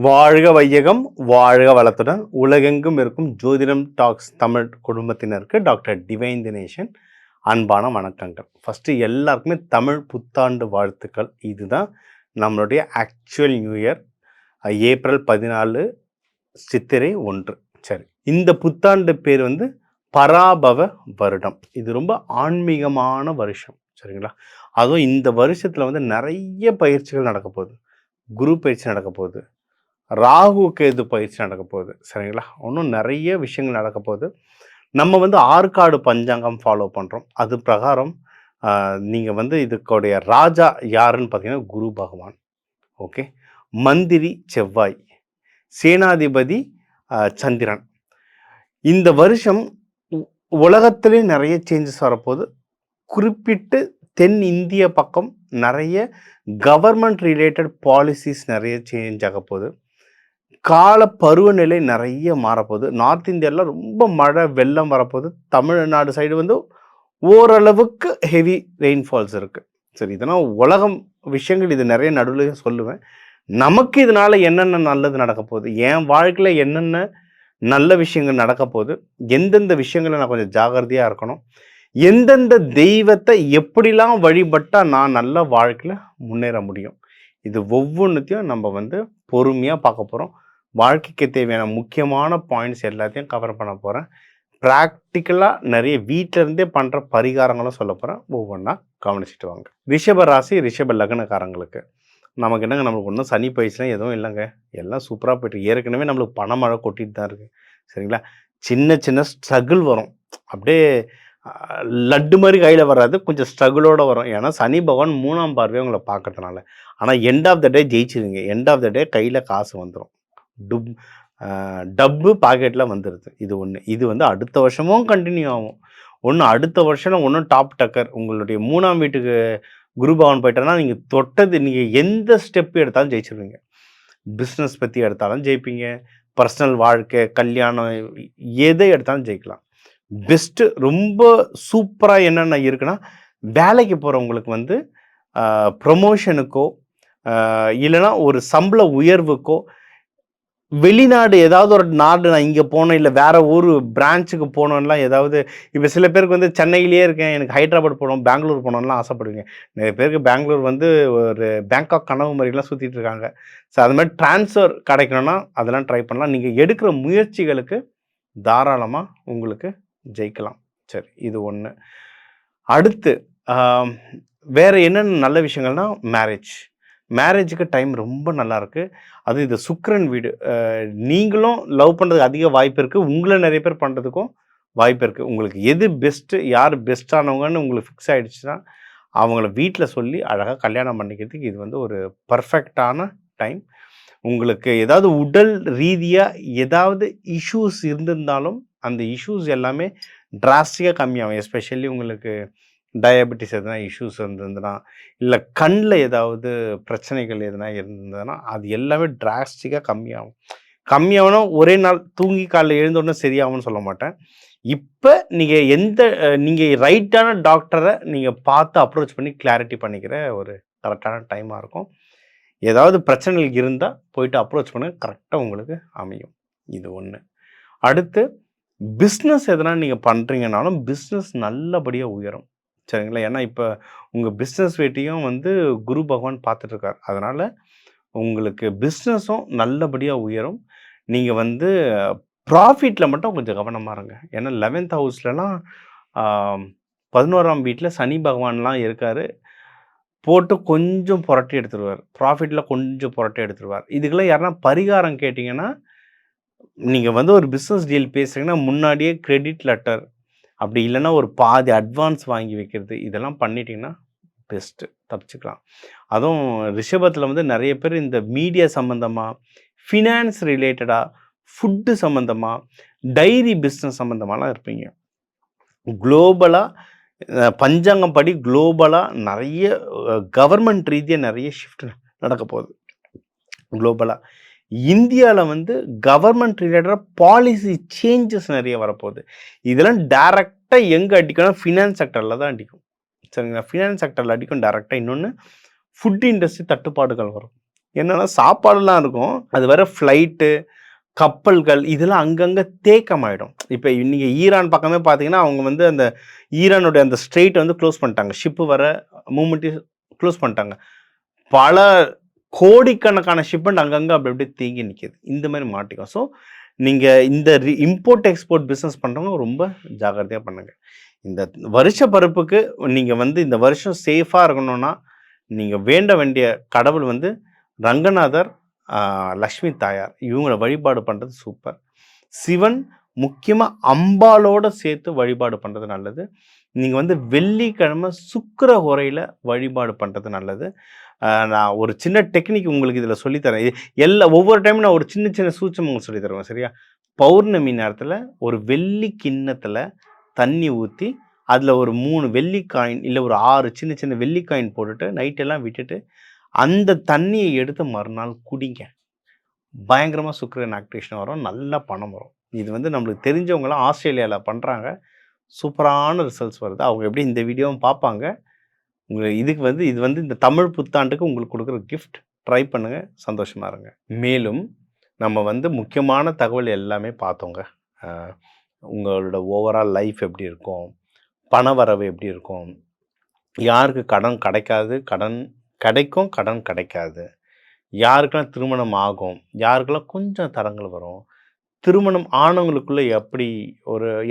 வாழ்க வையகம், வாழ்க வளத்துடன் உலகெங்கும் இருக்கும் ஜோதிடம் டாக்ஸ் தமிழ் குடும்பத்தினருக்கு டாக்டர் டிவைன் தினேஷன் அன்பான வணக்கங்கள். ஃபஸ்ட்டு எல்லாருக்குமே தமிழ் புத்தாண்டு வாழ்த்துக்கள். இதுதான் நம்மளுடைய ஆக்சுவல் நியூ இயர், ஏப்ரல் 14 சித்திரை 1. சரி, இந்த புத்தாண்டு பேர் வந்து பராபவ வருடம். இது ரொம்ப ஆன்மீகமான வருஷம். சரிங்களா? அதுவும் இந்த வருஷத்தில் வந்து நிறைய பயிற்சிகள் நடக்க போகுது. குரு பயிற்சி நடக்க போகுது, ராகு கேது பயிற்சி நடக்க போகுது. சரிங்களா? இன்னும் நிறைய விஷயங்கள் நடக்க போகுது. நம்ம வந்து ஆற்காடு பஞ்சாங்கம் ஃபாலோ பண்ணுறோம். அது பிரகாரம் நீங்கள் வந்து இதுக்குடைய ராஜா யாருன்னு பார்த்தீங்கன்னா குரு பகவான். ஓகே, மந்திரி செவ்வாய், சேனாதிபதி சந்திரன். இந்த வருஷம் உலகத்திலே நிறைய சேஞ்சஸ் வரப்போகுது. குறிப்பிட்டு தென் இந்திய பக்கம் நிறைய கவர்மெண்ட் ரிலேட்டட் பாலிசிஸ் நிறைய சேஞ்ச் ஆக போகுது. கால பருவநிலை நிறைய மாறப்போகுது. நார்த் இந்தியாவில் ரொம்ப மழை வெள்ளம் வரப்போகுது. தமிழ்நாடு சைடு வந்து ஓரளவுக்கு ஹெவி ரெயின்ஃபால்ஸ் இருக்குது. சரி, இதெல்லாம் உலகம் விஷயங்கள், இது நிறைய நடுவில் சொல்லுவேன். நமக்கு இதனால் என்னென்ன நல்லது நடக்க போகுது, என் வாழ்க்கையில் என்னென்ன நல்ல விஷயங்கள் நடக்க போகுது, எந்தெந்த விஷயங்களை நான் கொஞ்சம் ஜாகிரதையாக இருக்கணும், எந்தெந்த தெய்வத்தை எப்படிலாம் வழிபட்டால் நான் நல்ல வாழ்க்கையில் முன்னேற முடியும், இது ஒவ்வொன்றுத்தையும் நம்ம வந்து பொறுமையாக பார்க்க போகிறோம். வாழ்க்கைக்கு தேவையான முக்கியமான பாயிண்ட்ஸ் எல்லாத்தையும் கவர் பண்ண போகிறேன். ப்ராக்டிக்கலாக நிறைய வீட்டிலேருந்தே பண்ணுற பரிகாரங்களும் சொல்ல போகிறேன். ஒவ்வொன்றா கவனிச்சுட்டு வாங்க. ரிஷப ராசி, ரிஷப லக்னக்காரங்களுக்கு நமக்கு என்னங்க, நம்மளுக்கு ஒன்றும் சனி பயிற்சிலாம் எதுவும் இல்லைங்க. எல்லாம் சூப்பராக போய்ட்டு, ஏற்கனவே நம்மளுக்கு பணமழை கொட்டிட்டு தான் இருக்குது. சரிங்களா? சின்ன சின்ன ஸ்ட்ரகிள் வரும், அப்படியே லட்டு மாதிரி கையில் வராது, கொஞ்சம் ஸ்ட்ரகிளோடு வரும். ஏன்னா சனி பகவான் 3ஆம் பார்வையை உங்களை பார்க்கறதுனால. ஆனால் எண்ட் ஆஃப் த டே ஜெயிச்சிருங்க. எண்ட் ஆஃப் த டே கையில் காசு வந்துடும், டப்பு பாக்கெட்டில் வந்துடுது. இது ஒன்று. இது வந்து அடுத்த வருஷமும் கண்டினியூ ஆகும். ஒன்று அடுத்த வருஷம் ஒன்றும் டாப் டக்கர். உங்களுடைய 3ஆம் வீட்டுக்கு குரு பகவான் போயிட்டேன்னா நீங்கள் தொட்டது, நீங்கள் எந்த ஸ்டெப்பு எடுத்தாலும் ஜெயிச்சிருவீங்க. பிஸ்னஸ் பற்றி எடுத்தாலும் ஜெயிப்பீங்க, பர்சனல் வாழ்க்கை, கல்யாணம், எதை எடுத்தாலும் ஜெயிக்கலாம். பெஸ்ட்டு ரொம்ப சூப்பராக என்னென்ன இருக்குன்னா, வேலைக்கு போகிறவங்களுக்கு வந்து ப்ரொமோஷனுக்கோ இல்லைனா ஒரு சம்பள உயர்வுக்கோ, வெளிநாடு ஏதாவது ஒரு நாடு நான் இங்கே போனேன் இல்லை வேறு ஊர் பிரான்ச்சுக்கு போனோம்லாம், ஏதாவது இப்போ சில பேருக்கு வந்து சென்னையிலேயே இருக்கேன், எனக்கு ஹைதராபாத் போகணும், பெங்களூர் போகணும்லாம் ஆசைப்படுவீங்க. நிறைய பேருக்கு பெங்களூர் வந்து ஒரு பேங்காக் கனவு மாதிரிலாம் சுற்றிட்டு இருக்காங்க. ஸோ அது மாதிரி ட்ரான்ஸ்ஃபர் கிடைக்கணும்னா அதெல்லாம் ட்ரை பண்ணலாம். நீங்கள் எடுக்கிற முயற்சிகளுக்கு தாராளமாக உங்களுக்கு ஜெயிக்கலாம். சரி, இது ஒன்று. அடுத்து வேறு என்னென்ன நல்ல விஷயங்கள்னால், மேரேஜுக்கு டைம் ரொம்ப நல்லாயிருக்கு. அதுவும் இது சுக்கிரன் வீடு. நீங்களும் லவ் பண்ணுறதுக்கு அதிக வாய்ப்பு இருக்குது, உங்களை நிறைய பேர் பண்ணுறதுக்கும் வாய்ப்பு இருக்குது. உங்களுக்கு எது பெஸ்ட்டு, யார் பெஸ்ட்டானவங்கன்னு உங்களுக்கு ஃபிக்ஸ் ஆகிடுச்சுன்னா அவங்கள வீட்டில் சொல்லி அழகாக கல்யாணம் பண்ணிக்கிறதுக்கு இது வந்து ஒரு பர்ஃபெக்டான டைம். உங்களுக்கு ஏதாவது உடல் ரீதியாக ஏதாவது இஷ்யூஸ் இருந்திருந்தாலும் அந்த இஷ்யூஸ் எல்லாமே டிராஸ்டிக்காக கம்மியாகும். எஸ்பெஷலி உங்களுக்கு டயபெட்டிஸ் எதுனா இஷ்யூஸ் இருந்ததுன்னா, இல்லை கண்ணில் ஏதாவது பிரச்சனைகள் எதுனா இருந்ததுன்னா அது எல்லாமே டிராஸ்டிக்காக கம்மியாகனா ஒரே நாள் தூங்கி காலையில் எழுந்தோடனே சரியாகும்னு சொல்ல மாட்டேன். இப்போ நீங்கள் ரைட்டான டாக்டரை நீங்கள் பார்த்து அப்ரோச் பண்ணி கிளாரிட்டி பண்ணிக்கிற ஒரு கரெக்டான டைமாக இருக்கும். ஏதாவது பிரச்சனைகள் இருந்தால் போயிட்டு அப்ரோச் பண்ண கரெக்டாக உங்களுக்கு அமையும். இது ஒன்று. அடுத்து பிஸ்னஸ் எதனா நீங்கள் பண்ணுறீங்கனாலும் பிஸ்னஸ் நல்லபடியாக உயரும். சரிங்களா? ஏன்னா இப்போ உங்கள் பிஸ்னஸ் வேட்டையும் வந்து குரு பகவான் பார்த்துட்ருக்கார். அதனால் உங்களுக்கு பிஸ்னஸும் நல்லபடியாக உயரும். நீங்கள் வந்து ப்ராஃபிட்டில் மட்டும் கொஞ்சம் கவனமாக இருங்க. ஏன்னா 11th ஹவுஸ்லலாம் 11ஆம் வீட்டில் சனி பகவான்லாம் இருக்கார். போட்டு கொஞ்சம் புரட்டி எடுத்துருவார். ப்ராஃபிட்டில் கொஞ்சம் புரட்டி எடுத்துருவார். இதுக்கெல்லாம் யாருன்னா பரிகாரம் கேட்டிங்கன்னா, நீங்கள் வந்து ஒரு பிஸ்னஸ் டீல் பேசுகிறீங்கன்னா முன்னாடியே கிரெடிட் லெட்டர், அப்படி இல்லைன்னா ஒரு பாதி அட்வான்ஸ் வாங்கி வைக்கிறது, இதெல்லாம் பண்ணிட்டீங்கன்னா பெஸ்ட்டு, தப்பிச்சுக்கலாம். அதுவும் ரிஷபத்தில் வந்து நிறைய பேர் இந்த மீடியா சம்மந்தமாக, ஃபினான்ஸ் ரிலேட்டடாக, ஃபுட்டு சம்மந்தமாக, டைரி பிஸ்னஸ் சம்மந்தமாலாம் இருப்பீங்க. குளோபலாக பஞ்சாங்கம் படி குளோபலாக நிறைய கவர்மெண்ட் ரீதியாக நிறைய ஷிஃப்ட் நடக்க போகுது. குளோபலாக இந்தியாவில் வந்து கவர்மெண்ட் ரிலேட்டடாக பாலிசி சேஞ்சஸ் நிறைய வரப்போகுது. இதெல்லாம் டைரெக்டாக எங்கே அடிக்கணும், ஃபினான்ஸ் செக்டரில் தான் அடிக்கும். சரிங்களா? ஃபினான்ஸ் செக்டரில் அடிக்கும் டைரெக்டாக. இன்னொன்று, ஃபுட் இண்டஸ்ட்ரி தட்டுப்பாடுகள் வரும். என்னன்னா சாப்பாடுலாம் இருக்கும். அது வேற ஃப்ளைட்டு, கப்பல்கள் இதெல்லாம் அங்கங்க தேக்கமாயிடும். இப்ப நீங்க ஈரான் பக்கமே பார்த்தீங்கன்னா, அவங்க வந்து அந்த ஈரானுடைய அந்த ஸ்ட்ரெய்ட்ட வந்து குளோஸ் பண்ணிட்டாங்க. ஷிப் வர மூவ்மெண்ட்டையும் குளோஸ் பண்ணிட்டாங்க. பல கோடிக்கணக்கான ஷிப்மெண்ட் அங்கங்க அப்படி அப்படியே தேங்கி நிக்குது. இந்த மாரி மாட்டிக்கும். ஸோ நீங்க இந்த இம்போர்ட், எக்ஸ்போர்ட் பிசினஸ் பண்றவங்க ரொம்ப ஜாக்கிரதையா பண்ணுங்க. இந்த வருஷ பருப்புக்கு நீங்க வந்து இந்த வருஷம் சேஃபா இருக்கணும்னா, நீங்க வேண்ட வேண்டிய கடவுள் வந்து ரங்கநாதர், லக்ஷ்மி தாயார் இவங்கள வழிபாடு பண்றது சூப்பர். சிவன் முக்கியமா அம்பாளோட சேர்த்து வழிபாடு பண்றது நல்லது. நீங்க வந்து வெள்ளிக்கிழமை சுக்கிர ஹோரையில வழிபாடு பண்றது நல்லது. நான் ஒரு சின்ன டெக்னிக் உங்களுக்கு இதில் சொல்லித்தரேன். ஒவ்வொரு டைமும் நான் ஒரு சின்ன சின்ன சூட்சமம் உங்களுக்கு சொல்லி தருவேன். சரியா? பௌர்ணமி நேரத்தில் ஒரு வெள்ளி கிண்ணத்தில் தண்ணி ஊற்றி அதில் ஒரு 3 வெள்ளி காயின் இல்லை ஒரு 6 சின்ன சின்ன வெள்ளி காயின் போட்டுட்டு நைட்டெல்லாம் விட்டுட்டு அந்த தண்ணியை எடுத்து மறுநாள் குடிங்க. பயங்கரமாக சுக்கிரன் ஆக்டிவேஷன் வரும். நல்லா பணம் வரும். இது வந்து நம்மளுக்கு தெரிஞ்சவங்களாம் ஆஸ்திரேலியாவில் பண்ணுறாங்க. சூப்பரான ரிசல்ட்ஸ் வருது. அவங்க எப்படி இந்த வீடியோவும் பார்ப்பாங்க. இது வந்து இந்த தமிழ் புத்தாண்டுக்கு உங்களுக்கு கொடுக்குற கிஃப்ட். ட்ரை பண்ணுங்க. சந்தோஷமா இருங்க. மேலும் நம்ம வந்து முக்கியமான தகவல் எல்லாமே பார்த்தோங்க. உங்களோட ஓவரால் லைஃப் எப்படி இருக்கும்? பண வரவு எப்படி இருக்கும்? யாருக்கு கடன் கிடைக்காது? கடன் கிடைக்கும், கடன் கிடைக்காது. யாருக்கெல்லாம் திருமணம் ஆகும்? யாருக்கெல்லாம் கொஞ்சம் தடங்கள் வரும்? திருமணம் ஆனவங்களுக்குள்ள எப்படி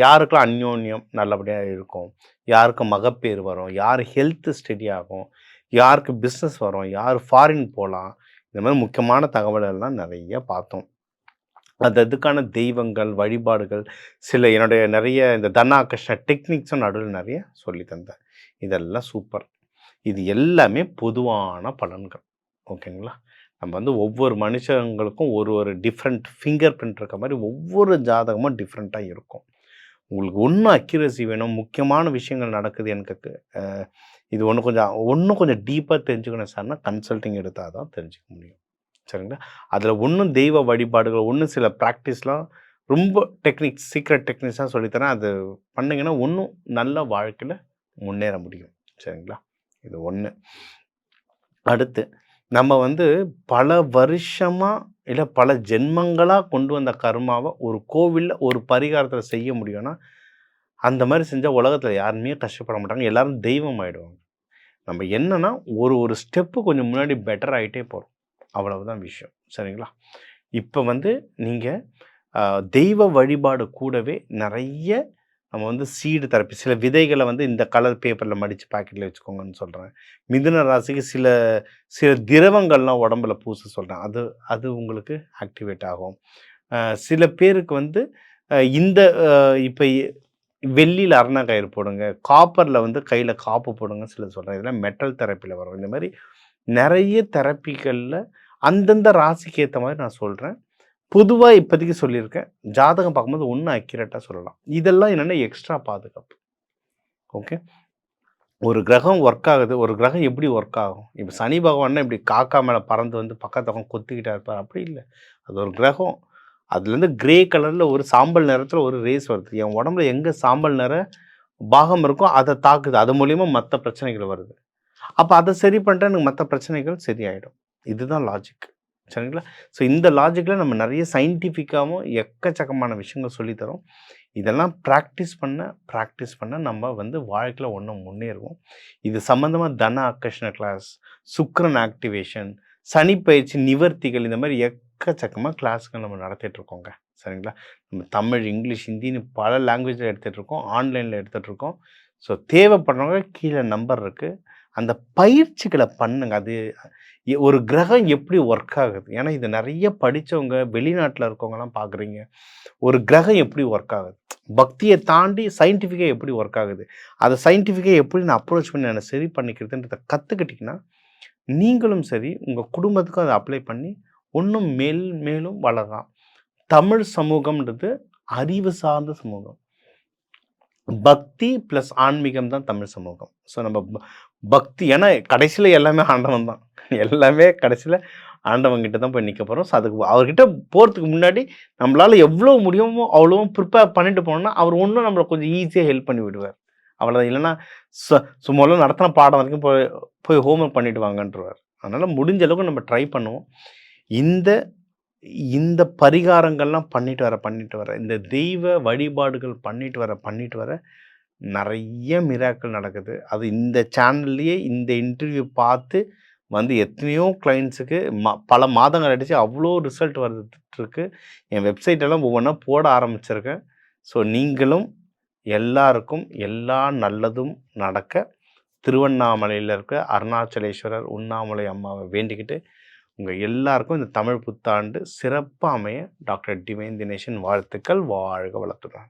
யாருக்கெல்லாம் அந்யோன்யம் நல்லபடியாக இருக்கும்? யாருக்கு மகப்பேறு வரும்? யார் ஹெல்த் ஸ்டெடி ஆகும்? யாருக்கு பிஸ்னஸ் வரும்? யார் ஃபாரின் போகலாம்? இந்த மாதிரி முக்கியமான தகவலெல்லாம் நிறைய பார்த்தோம். அதுக்கான தெய்வங்கள், வழிபாடுகள், என்னுடைய நிறைய இந்த தனாகர்ஷ்ண டெக்னிக்ஸும் நடுவில் நிறைய சொல்லி தந்தேன். இதெல்லாம் சூப்பர். இது எல்லாமே பொதுவான பலன்கள். ஓகேங்களா? நம்ம வந்து ஒவ்வொரு மனுஷங்களுக்கும் ஒரு டிஃப்ரெண்ட் ஃபிங்கர் பிரிண்ட் இருக்க மாதிரி ஒவ்வொரு ஜாதகமும் டிஃப்ரெண்ட்டாக இருக்கும். உங்களுக்கு ஒன்றும் அக்யூரசி வேணும், முக்கியமான விஷயங்கள் நடக்குது எனக்கு இது இன்னும் கொஞ்சம் டீப்பாக தெரிஞ்சுக்கணும் சார்னா கன்சல்ட்டிங் எடுத்தால் தான் தெரிஞ்சுக்க முடியும். சரிங்களா? அதில் ஒன்றும் தெய்வ வழிபாடுகள், சில ப்ராக்டிஸ்லாம் ரொம்ப சீக்ரெட் டெக்னிக்ஸாக சொல்லித்தரேன். அது பண்ணிங்கன்னா இன்னும் நல்ல வாழ்க்கையில் முன்னேற முடியும். சரிங்களா? இது ஒன்று. அடுத்து நம்ம வந்து பல வருஷமாக இல்லை பல ஜென்மங்களாக கொண்டு வந்த கர்மாவை ஒரு கோவிலில் ஒரு பரிகாரத்தில் செய்ய முடியும்னா அந்த மாதிரி செஞ்சால் உலகத்தில் யாருமே கஷ்டப்பட மாட்டாங்க. எல்லாரும் தெய்வம் ஆகிடுவாங்க. நம்ம என்னன்னா ஒரு ஸ்டெப்பு கொஞ்சம் முன்னாடி பெட்டர் ஆகிட்டே போகிறோம். அவ்வளவுதான் விஷயம். சரிங்களா? இப்போ வந்து நீங்கள் தெய்வ வழிபாடு கூடவே நிறைய நம்ம வந்து சீடு தெரப்பி, சில விதைகளை வந்து இந்த கலர் பேப்பரில் மடித்து பாக்கெட்டில் வச்சுக்கோங்கன்னு சொல்கிறேன். மிதுன ராசிக்கு சில திரவங்கள்லாம் உடம்புல பூச சொல்கிறேன். அது உங்களுக்கு ஆக்டிவேட் ஆகும். சில பேருக்கு வந்து இந்த இப்போ வெள்ளியில் அருணாக்கயிறு போடுங்க, காப்பரில் வந்து கையில் காப்பு போடுங்கன்னு சொல்கிறேன். இதெல்லாம் மெட்டல் தெரப்பியில் வரும். இந்த மாதிரி நிறைய தெரப்பிகளில் அந்தந்த ராசிக்கு ஏற்ற மாதிரி நான் சொல்கிறேன். பொதுவாக இப்போதைக்கு சொல்லியிருக்கேன். ஜாதகம் பார்க்கும்போது ஒன்றும் அக்யூரேட்டாக சொல்லலாம். இதெல்லாம் என்னென்னா எக்ஸ்ட்ரா பாதுகாப்பு. ஓகே, ஒரு கிரகம் ஒர்க் ஆகுது. ஒரு கிரகம் எப்படி ஒர்க் ஆகும்? இப்போ சனி பகவான்னா இப்படி காக்கா மேலே பறந்து வந்து பக்கத்தவங்க கொத்திக்கிட்டா இருப்பார், அப்படி இல்லை. அது ஒரு கிரகம். அதுலேருந்து கிரே கலரில் ஒரு சாம்பல் நிறத்தில் ஒரு ரேஸ் வருது. என் உடம்புல எங்கே சாம்பல் நிற பாகம் இருக்கோ அதை தாக்குது. அது மூலிமா மற்ற பிரச்சனைகள் வருது. அப்போ அதை சரி பண்ணிட்டா எனக்கு மற்ற பிரச்சனைகள் சரியாயிடும். இதுதான் லாஜிக். சரிங்களா? ஸோ இந்த லாஜிக்கில் நம்ம நிறைய சயின்டிஃபிக்காகவும் எக்கச்சக்கமான விஷயங்கள் சொல்லித்தரோம். இதெல்லாம் ப்ராக்டிஸ் பண்ண நம்ம வந்து வாழ்க்கையில் ஒன்றும் முன்னேறுவோம். இது சம்மந்தமாக தன ஆக்கர்ஷண கிளாஸ், சுக்கிரன் ஆக்டிவேஷன், சனி பயிற்சி நிவர்த்திகள், இந்த மாதிரி எக்கச்சக்கமாக கிளாஸ்கள் நம்ம நடத்திட்டுருக்கோங்க. சரிங்களா? நம்ம தமிழ், இங்கிலீஷ், ஹிந்தின்னு பல லாங்குவேஜில் எடுத்துகிட்ருக்கோம். ஆன்லைனில் எடுத்துகிட்ருக்கோம். ஸோ தேவைப்படுறவங்க கீழே நம்பர் இருக்குது. அந்த பயிற்சிகளை பண்ணுங்க. அது ஒரு கிரகம் எப்படி ஒர்க் ஆகுது? ஏன்னா இது நிறைய படித்தவங்க வெளிநாட்டில் இருக்கவங்கலாம் பார்க்குறீங்க. ஒரு கிரகம் எப்படி ஒர்க் ஆகுது? பக்தியை தாண்டி சயின்டிஃபிக்காக எப்படி ஒர்க் ஆகுது? அதை சயின்டிஃபிக்காக எப்படி நான் அப்ரோச் பண்ணி நான் சரி பண்ணிக்கிறதுன்றதை கற்றுக்கிட்டிங்கன்னா நீங்களும் சரி உங்கள் குடும்பத்துக்கும் அதை அப்ளை பண்ணி இன்னும் மேலும் வளரலாம். தமிழ் சமூகம்ன்றது அறிவு சார்ந்த சமூகம். பக்தி ப்ளஸ் ஆன்மீகம் தான் தமிழ் சமூகம். ஸோ நம்ம பக்தி, ஏன்னா கடைசியில் எல்லாமே ஆண்டவன் தான். எல்லாமே கடைசியில் ஆண்டவங்கிட்ட தான் போய் நிற்க போகிறோம். ஸோ அதுக்கு அவர்கிட்ட போகிறதுக்கு முன்னாடி நம்மளால் எவ்வளோ முடியுமோ அவ்வளோ ப்ரிப்பேர் பண்ணிட்டு போனோம்னா அவர் ஒன்றும் நம்மளை கொஞ்சம் ஈஸியாக ஹெல்ப் பண்ணி விடுவார். அவ்வளோதான். இல்லைன்னா சும்மாலாம் நடத்தின பாடம் வரைக்கும் போய் ஹோம்ஒர்க் பண்ணிட்டு வாங்கன்றவார். அதனால் முடிஞ்ச அளவுக்கு நம்ம ட்ரை பண்ணுவோம். இந்த இந்த பரிகாரங்கள்லாம் பண்ணிட்டு வர, இந்த தெய்வ வழிபாடுகள் பண்ணிட்டு வர நெறைய மிராக்கிள் நடக்குது. அது இந்த சேனல்லயே இந்த இன்டர்வியூ பார்த்து வந்து எத்தனையோ கிளையண்ட்ஸுக்கு பல மாதங்கள் ஆயிடுச்சு. அவ்வளோ ரிசல்ட் வந்துட்டுருக்கு. என் வெப்சைட்டெல்லாம் ஒவ்வொன்னா போட ஆரம்பிச்சிருக்கேன். ஸோ நீங்களும் எல்லாருக்கும் எல்லா நல்லதும் நடக்க திருவண்ணாமலையில இருக்க அருணாச்சலேஸ்வரர், உண்ணாமலை அம்மாவை வேண்டிக்கிட்டு, உங்க எல்லாருக்கும் இந்த தமிழ் புத்தாண்டு சிறப்பா அமைய டாக்டர் டிவைன் தினேஷின் வாழ்த்துக்கள். வாழ்க வளத்துடன்.